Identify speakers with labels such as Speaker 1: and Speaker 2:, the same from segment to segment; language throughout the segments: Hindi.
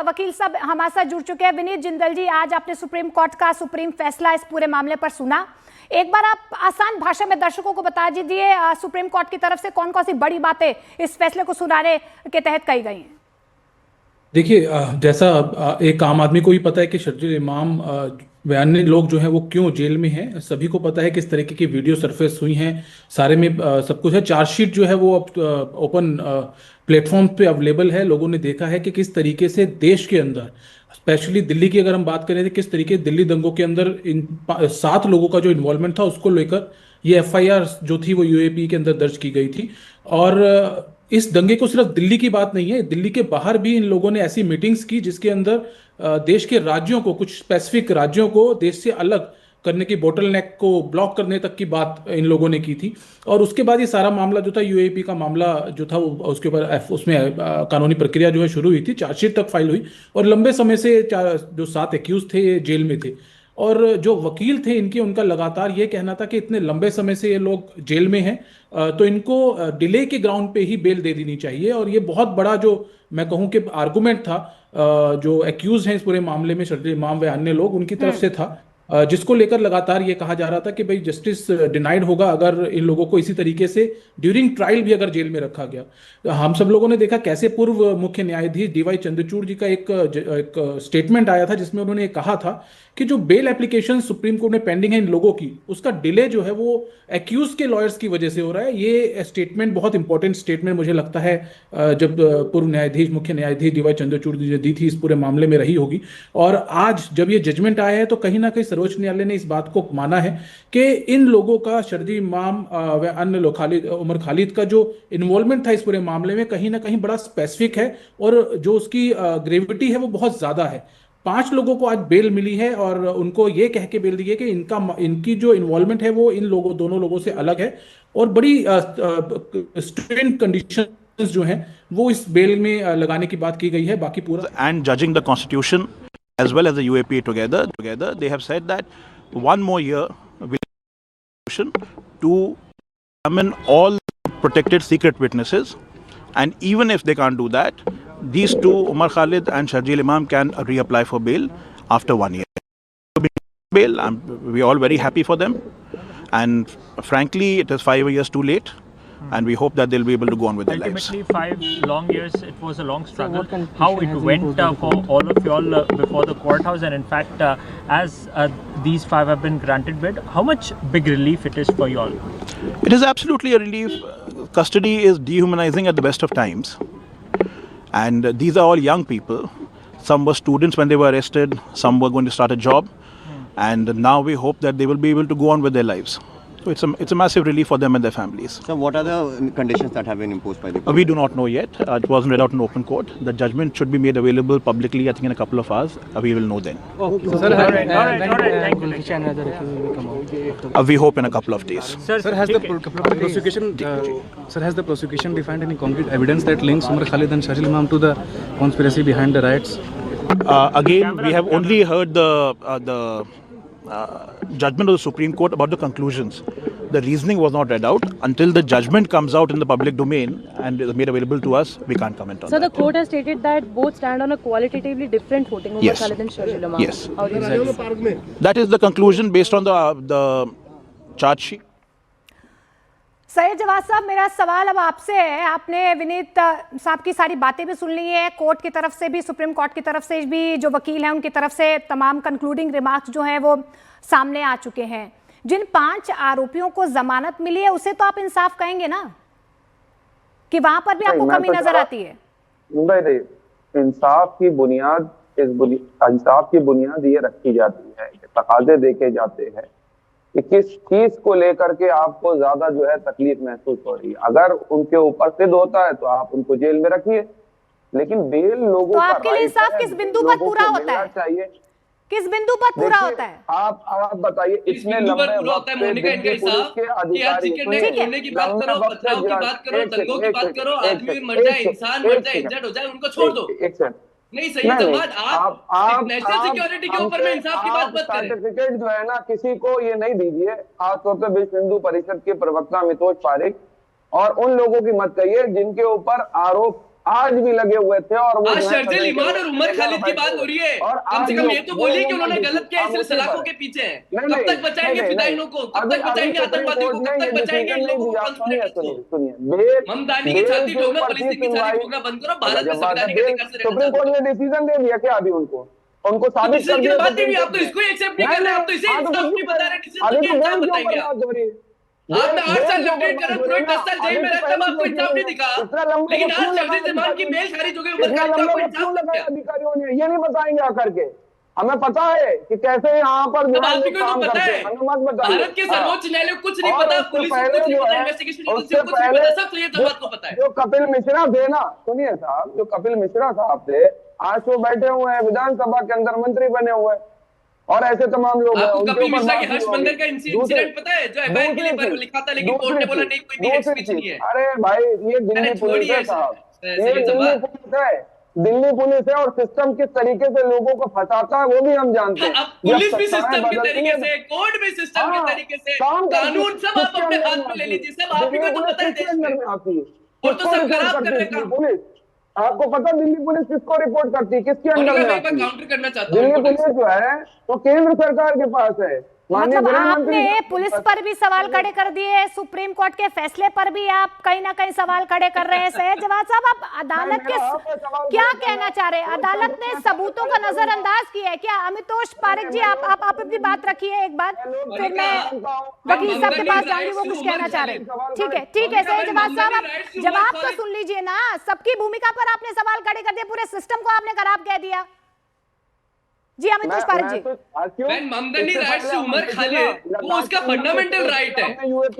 Speaker 1: वकील साहब हमारे साथ जुड़ चुके हैं। विनीत जिंदल जी, आज आपने सुप्रीम कोर्ट का सुप्रीम फैसला इस पूरे मामले पर सुना। एक बार आप आसान भाषा में दर्शकों को बता दीजिए सुप्रीम कोर्ट की तरफ से कौन कौन सी बड़ी बातें इस फैसले को सुनाने के तहत कही गई हैं।
Speaker 2: देखिए, जैसा एक आम आदमी को भी पता है कि शर्जील इमाम व अन्य लोग जो हैं वो क्यों जेल में हैं। सभी को पता है किस तरीके की वीडियो सरफेस हुई हैं, सारे में सब कुछ है। चार्जशीट जो है वो अब ओपन प्लेटफॉर्म पे अवेलेबल है। लोगों ने देखा है कि किस तरीके से देश के अंदर, स्पेशली दिल्ली की अगर हम बात करें तो किस तरीके दिल्ली दंगों के अंदर इन 7 लोगों का जो इन्वॉल्वमेंट था उसको लेकर ये एफआईआर जो थी वो यूएपी के अंदर दर्ज की गई थी। और इस दंगे को सिर्फ दिल्ली की बात नहीं है, दिल्ली के बाहर भी इन लोगों ने ऐसी मीटिंग्स की जिसके अंदर देश के राज्यों को, कुछ स्पेसिफिक राज्यों को देश से अलग करने की, बोटल नेक को ब्लॉक करने तक की बात इन लोगों ने की थी। और उसके बाद ये सारा मामला जो था, यूएपी का मामला जो था वो उसके ऊपर उसमें कानूनी प्रक्रिया जो है शुरू हुई थी, चार्जशीट तक फाइल हुई। और लंबे समय से जो 7 एक्यूज थे ये जेल में थे। और जो वकील थे इनके, उनका लगातार ये कहना था कि इतने लंबे समय से ये लोग जेल में हैं तो इनको डिले के ग्राउंड पे ही बेल दे देनी चाहिए। और ये बहुत बड़ा जो मैं कहूँ कि आर्गुमेंट था जो एक्यूज हैं इस पूरे मामले में, शर्जील इमाम व अन्य लोग, उनकी तरफ से था, जिसको लेकर लगातार ये कहा जा रहा था कि भाई जस्टिस डिनाइड होगा अगर इन लोगों को इसी तरीके से ड्यूरिंग ट्रायल भी अगर जेल में रखा गया। हम सब लोगों ने देखा कैसे पूर्व मुख्य न्यायाधीश डीवाई चंद्रचूड़ जी का एक स्टेटमेंट आया था जिसमें उन्होंने कहा था कि जो बेल एप्लीकेशन सुप्रीम कोर्ट में पेंडिंग है इन लोगों की, उसका डिले जो है वो एक्यूज के लॉयर्स की वजह से हो रहा है। ये स्टेटमेंट बहुत इंपॉर्टेंट स्टेटमेंट मुझे लगता है जब पूर्व न्यायाधीश, मुख्य न्यायाधीश डीवाई चंद्रचूड़ जी ने दी थी इस पूरे मामले में रही होगी। और आज जब ये जजमेंट आया है तो कहीं ना कहीं सर्वोच्च न्यायालय ने इस बात को माना है कि इन लोगों का, शर्जील इमाम व अन्य लोग, उमर खालिद का जो इन्वॉल्वमेंट था इस पूरे मामले में कहीं ना कहीं बड़ा स्पेसिफिक है और जो उसकी ग्रेविटी है वो बहुत ज्यादा है। 5 लोगों को आज बेल मिली है और उनको ये कह के बेल दी है कि इनकी जो इन्वॉल्वमेंट है वो इन लोगों, दोनों लोगों से अलग है और बड़ी स्ट्रिक्ट कंडीशंस जो हैं वो इस बेल में लगाने की बात की गई है। बाकी पूरा
Speaker 3: and judging the constitution as well as the UAP together, they have said that one more year will to examine all protected secret witnesses, and even if they can't do that, these two, Umar Khalid and Sharjeel Imam, can reapply for bail after 1 year. Bail, we are all very happy for them, and frankly, it is 5 years too late. And we hope that they'll be able to go on with their lives.
Speaker 4: Ultimately, 5 long years, it was a long struggle. How it went for all of you all before the courthouse, and in fact, as these 5 have been granted bail, how much big relief it is for you all?
Speaker 3: It is absolutely a relief. Custody is dehumanizing at the best of times. And these are all young people. Some were students when they were arrested, some were going to start a job. And now we hope that they will be able to go on with their lives. So it's a massive relief for them and their families.
Speaker 5: So what are the conditions that have been imposed by the court?
Speaker 3: We do not know yet. It wasn't read out in open court. The judgment should be made available publicly, I think, in a couple of hours. We will know then.
Speaker 4: Okay. So, sir, all right. Thank you.
Speaker 3: We hope in a couple of days.
Speaker 6: Sir, has the prosecution has the prosecution defined any concrete evidence that links Umar Khalid and Sharjeel Imam to the conspiracy behind the riots?
Speaker 3: Again, we have only heard the judgment of the Supreme Court about the conclusions. The reasoning was not read out. Until the judgment comes out in the public domain and is made available to us, we can't comment on that.
Speaker 7: So the court has stated that both stand on a qualitatively different footing, Umar Khalid and Sharjeel Imam.
Speaker 3: Yes.
Speaker 7: How do you say?
Speaker 3: That is the conclusion based on the charge sheet.
Speaker 1: Syed Jawad साहब, मेरा सवाल अब आपसे है। आपने विनीत साहब की सारी बातें भी सुन ली है, कोर्ट की तरफ से भी, सुप्रीम कोर्ट की तरफ से भी, जो वकील हैं उनकी तरफ से तमाम कंक्लूडिंग रिमार्क्स जो हैं वो सामने आ चुके हैं। जिन 5 आरोपियों को जमानत मिली है उसे तो आप इंसाफ कहेंगे ना, कि वहां पर भी आपको कमी नजर आती है?
Speaker 8: नहीं, इंसाफ की बुनियाद ये रखी जाती है, तकाजे देखे जाते हैं कि किस चीज को लेकर के आपको ज्यादा जो है तकलीफ महसूस हो रही है। अगर उनके ऊपर सिद्ध होता है तो आप उनको जेल में रखिए, लेकिन बेल लोगों
Speaker 1: तो आपके लिए इंसाफ किस बिंदु पर पूरा होता है?
Speaker 8: चाहिए
Speaker 1: किस बिंदु पर पूरा होता है?
Speaker 8: आप बताइए। इतने लंबे वक्त पे पुलिस के अधिकारी
Speaker 9: की बात करो, पथराव की बात करो, दंगों की बात करो, आदमी मर जाए, इंसान मर जाए, इंजर्ड हो जाए, उनको छोड़ दो।
Speaker 8: एक सेकंड,
Speaker 9: नहीं सही जवाब, आप नेशनल सिक्योरिटी के ऊपर में इंसाफ की बात मत करें।
Speaker 8: सर्टिफिकेट जो है ना किसी को ये नहीं दीजिए, खासतौर पे विश्व हिंदू परिषद के प्रवक्ता मितोष पारिक, और उन लोगों की मत कहिए जिनके ऊपर आरोप आज भी लगे हुए थे और वो
Speaker 9: आज शर्जील इमान और उमर खालिद की बात हो रही है। कम से कम ये तो बोलिए कि उन्होंने गलत किया, इसलिए सलाखों के पीछे हैं। कब तक बचाएंगे फिदाइनों को, कब तक बचाएंगे आतंकवादियों को, कब तक बचाएंगे इन लोगों को, ममतानी की छाती ठोकना, पुलिस की छाती ठोकना बंद करो। भारत में संवैधानिक अधिकार से
Speaker 8: सुप्रीम कोर्ट ने डिसीजन दे दिया क्या अभी उनको साबित कर दिया?
Speaker 9: बात नहीं, आप तो इसको एक्सेप्ट नहीं कर रहे, आप तो इसे इंसाफ नहीं बता रहे। डिसीजन के इंसाफ बताएंगे आप। आपने 8 साल लेफ्टिनेंट कर्नल पुरोहित 10 साल जेल में रहता है, आपको इंसाफ नहीं दिखा। लेकिन आज शर्जील इमान की मेल खारिज हो गई, उमर खालिद का कोई इंसाफ नहीं दिया।
Speaker 8: अधिकारियों ने ये नहीं बताएंगे आकर के, हमें पता है कि कैसे यहाँ पर
Speaker 9: अब आदमी को तो पता है, भारत के सर्वोच्च न्यायालय को कुछ नहीं पता, पुलिस को कुछ नहीं पता, इन्वेस्टिगेशन एजेंसी को कुछ नहीं पता, सब सैयद जमात को पता है।
Speaker 8: जो कपिल मिश्रा थे ना, सुनिए साहब, जो कपिल मिश्रा साहब थे, आज वो बैठे हुए हैं विधानसभा के अंदर, मंत्री बने हुए हैं, और ऐसे तमाम लोग हैं।
Speaker 9: आपको कपिल मिश्रा के हर्ष मंदिर का इंसिडेंट पता है, जो एफआईआर के लिए लिखा था, लेकिन कोर्ट ने बोला नहीं, कोई भी एक्सपीच नहीं है।
Speaker 8: अरे भाई, ये दिल्ली पुलिस है साहब, ये दिल्ली पुलिस है, दिल्ली पुलिस है, और सिस्टम किस तरीके से लोगों को फंसाता है वो भी हम जानते हैं।
Speaker 9: पुलिस भी सिस्टम के तरीके से, कोर्ट भी सिस्टम के तरीके से, कानून सब आप अपने हाथ में ले लीजिए, सब आप ही को तो पता है देश में, और तो सब खराब कर रहे हैं पुलिस।
Speaker 8: आपको पता दिल्ली पुलिस किसको रिपोर्ट करती है, किसके अंडर में आती है?
Speaker 9: काउंटर करना चाहता हूं,
Speaker 8: दिल्ली पुलिस जो है वो केंद्र सरकार के पास है।
Speaker 1: मतलब आपने पुलिस पर भी सवाल खड़े कर दिए, सुप्रीम कोर्ट के फैसले पर भी आप कहीं ना कहीं सवाल खड़े कर रहे हैं। सैयद जवाद साहब, आप अदालत के क्या कहना चाह रहे हैं? अदालत ने सबूतों का नजरअंदाज किया है क्या? अमितोष पारेख जी, आप अपनी बात रखिए एक बार, फिर मैं वकील साहब के पास जाऊंगी, वो कुछ कहना चाह रहे हैं। ठीक है सैयद जवाद साहब, आप जवाब तो सुन लीजिए ना। सबकी भूमिका पर आपने सवाल खड़े कर दिए, पूरे सिस्टम को आपने खराब कह दिया। जी अमितोष पारेख जी,
Speaker 9: ममदनी राइट से उमर खालिद, वो उसका फंडामेंटल राइट है।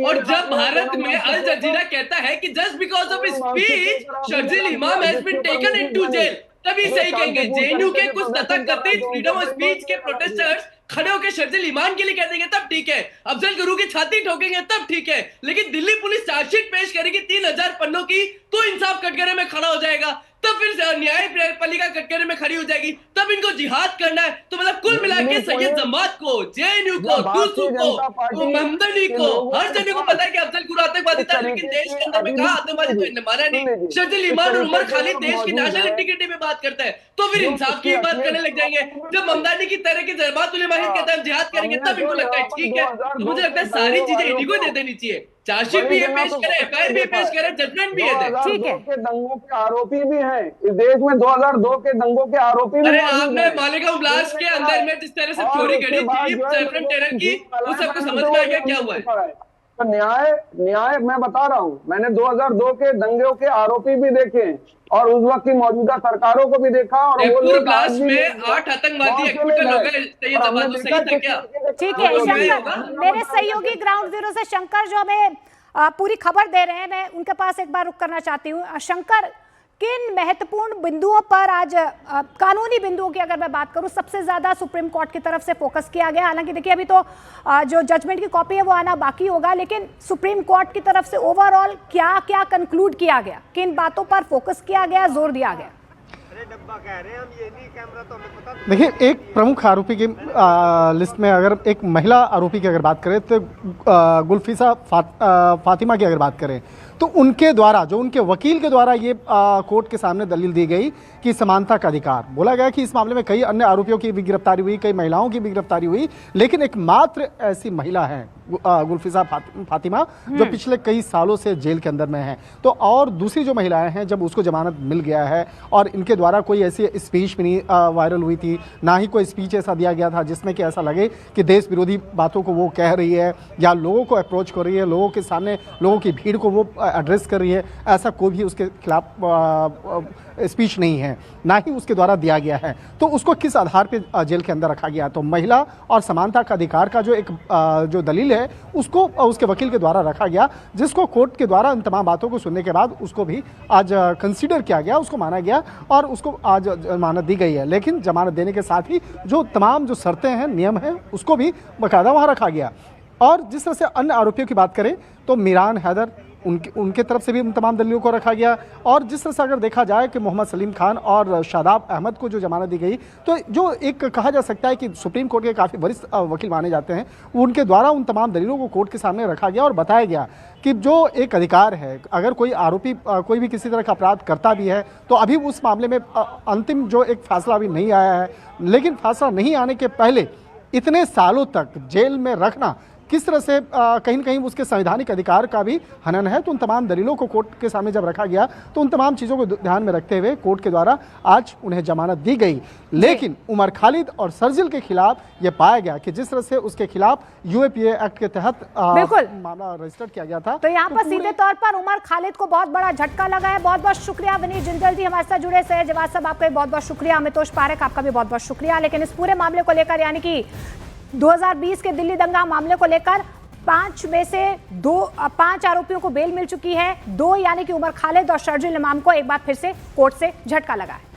Speaker 9: और जब भारत में अल जजीरा कहता है कि just because of speech Sharjeel Imam has been taken into jail, तभी सही कहेंगे। जेएनयू के कुछ तथाकथित फ्रीडम ऑफ स्पीच के प्रोटेस्टर्स खड़े होकर शर्जील इमाम के लिए कह देंगे तब ठीक है, अफजल गुरु की छाती ठोकेंगे तब ठीक है, लेकिन दिल्ली पुलिस चार्जशीट पेश करेगी 3000 पन्नों की, तो इंसाफ कटघरे में खड़ा हो जाएगा, तब फिर न्याय पालिका कटघरे में खड़ी हो जाएगी, तब इनको जिहाद करना है। तो मतलब कुल मिला के सैयद जमात को, जेएनयू को, दूसू को, ममदनी को, हर जने को पता है कि अफजल गुरु आतंकवादी था, लेकिन देश के अंदर में कहा आतंकवादी तो इन्हें मारा नहीं। शर्जील इमान और उमर खालिद देश की नेशनल इंटीग्रिटी में बात करता है, तो फिर इंसाफ की बात करने लग जाएंगे। जब ममदानी की तरह की जमात उल मुजाहिदीन के तहत जिहाद करेंगे, तब इनको लगता है ठीक है। तो मुझे लगता है सारी चीजें इन्हीं को दे देनी चाहिए, चार्जशीट भी ये पेश करे, एफआईआर भी पेश करे, जजमेंट भी है।
Speaker 8: ठीक है, के दंगों के आरोपी भी हैं इस देश में, 2002 के दंगों के आरोपी भी।
Speaker 9: अरे आपने मालेगांव ब्लास्ट के अंदर में जिस तरह से थ्योरी गढ़ी थी सेफरन टेरर की, वो सबको समझ में आ गया क्या हुआ है।
Speaker 8: तो न्याय मैं बता रहा हूँ, मैंने 2002 के दंगों के आरोपी भी देखे और उस वक्त की मौजूदा सरकारों को भी देखा, और वो लोग
Speaker 9: ब्लास्ट में 8 आतंकवादी एक्विटल हो गए, सही था क्या?
Speaker 1: ठीक है शंकर, मेरे सहयोगी ग्राउंड जीरो से शंकर जो हमें पूरी खबर दे रहे हैं, मैं उनके पास एक बार रुक करना चाहती हूँ। शंकर, किन महत्वपूर्ण बिंदुओं पर आज कानूनी बिंदुओं की अगर मैं बात करूं सबसे ज्यादा सुप्रीम कोर्ट की तरफ से फोकस किया गया? हालांकि देखिए अभी तो जो जजमेंट की कॉपी है वो आना बाकी होगा, लेकिन सुप्रीम कोर्ट की तरफ से ओवरऑल क्या क्या कंक्लूड किया गया, किन बातों पर फोकस किया गया, जोर दिया गया?
Speaker 10: देखिए, एक प्रमुख आरोपी की लिस्ट में अगर एक महिला आरोपी की अगर बात करें तो गुलफिसा फातिमा की अगर बात करें तो उनके द्वारा, जो उनके वकील के द्वारा ये कोर्ट के सामने दलील दी गई कि समानता का अधिकार, बोला गया कि इस मामले में कई अन्य आरोपियों की भी गिरफ्तारी हुई, कई महिलाओं की भी गिरफ्तारी हुई, लेकिन एकमात्र ऐसी महिला है गुलफिसा फातिमा जो पिछले कई सालों से जेल के अंदर में है। तो और दूसरी जो महिलाएं हैं, जब उसको जमानत मिल गया है और इनके द्वारा कोई ऐसी स्पीच भी नहीं वायरल हुई थी, ना ही कोई स्पीच ऐसा दिया गया था जिसमें कि ऐसा लगे कि देश विरोधी बातों को वो कह रही है या लोगों को अप्रोच कर रही है, लोगों के सामने लोगों की भीड़ को वो एड्रेस कर रही है, ऐसा कोई भी उसके खिलाफ स्पीच नहीं है, ना ही उसके द्वारा दिया गया है। तो उसको किस आधार पर जेल के अंदर रखा गया? तो महिला और समानता का अधिकार का जो एक जो दलील है उसको उसके वकील के द्वारा रखा गया, जिसको कोर्ट के द्वारा इन तमाम बातों को सुनने के बाद उसको भी आज कंसीडर किया गया, उसको माना गया और उसको आज जमानत दी गई है। लेकिन जमानत देने के साथ ही जो तमाम जो शर्तें हैं, नियम हैं, उसको भी बाकायदा वहाँ रखा गया। और जिस तरह से अन्य आरोपियों की बात करें तो मीरान हैदर उनके तरफ से भी उन तमाम दलीलों को रखा गया। और जिस तरह से अगर देखा जाए कि मोहम्मद सलीम खान और शादाब अहमद को जो जमानत दी गई, तो जो एक कहा जा सकता है कि सुप्रीम कोर्ट के काफ़ी वरिष्ठ वकील माने जाते हैं, उनके द्वारा उन तमाम दलीलों को कोर्ट के सामने रखा गया और बताया गया कि जो एक अधिकार है, अगर कोई आरोपी कोई भी किसी तरह का अपराध करता भी है तो अभी उस मामले में अंतिम जो एक फैसला अभी नहीं आया है, लेकिन फैसला नहीं आने के पहले इतने सालों तक जेल में रखना किस तरह से कहीं न कहीं उसके संवैधानिक अधिकार का भी हनन है। तो उन तमाम दलीलों को कोर्ट के सामने जब रखा गया तो उन तमाम चीज़ों को ध्यान में रखते हुए कोर्ट के द्वारा आज उन्हें जमानत दी गई। लेकिन उमर खालिद और शर्जिल के खिलाफ ये पाया गया कि जिस तरह से उसके खिलाफ यूएपीए एक्ट के तहत मामला रजिस्टर्ड किया गया था।
Speaker 1: तो यहाँ पर सीधे तौर पर उमर खालिद को बहुत बड़ा झटका लगा है। बहुत बहुत शुक्रिया विनीत जिंदल जी हमारे साथ जुड़े। सैयद जवाद साहब आपका भी बहुत बहुत शुक्रिया। अमितोष पारेख आपका भी बहुत बहुत शुक्रिया। लेकिन इस पूरे मामले को लेकर, यानी कि 2020 के दिल्ली दंगा मामले को लेकर 5 में से 5 आरोपियों को बेल मिल चुकी है। 2 यानी कि उमर खालिद और शर्जिल इमाम को एक बार फिर से कोर्ट से झटका लगा है।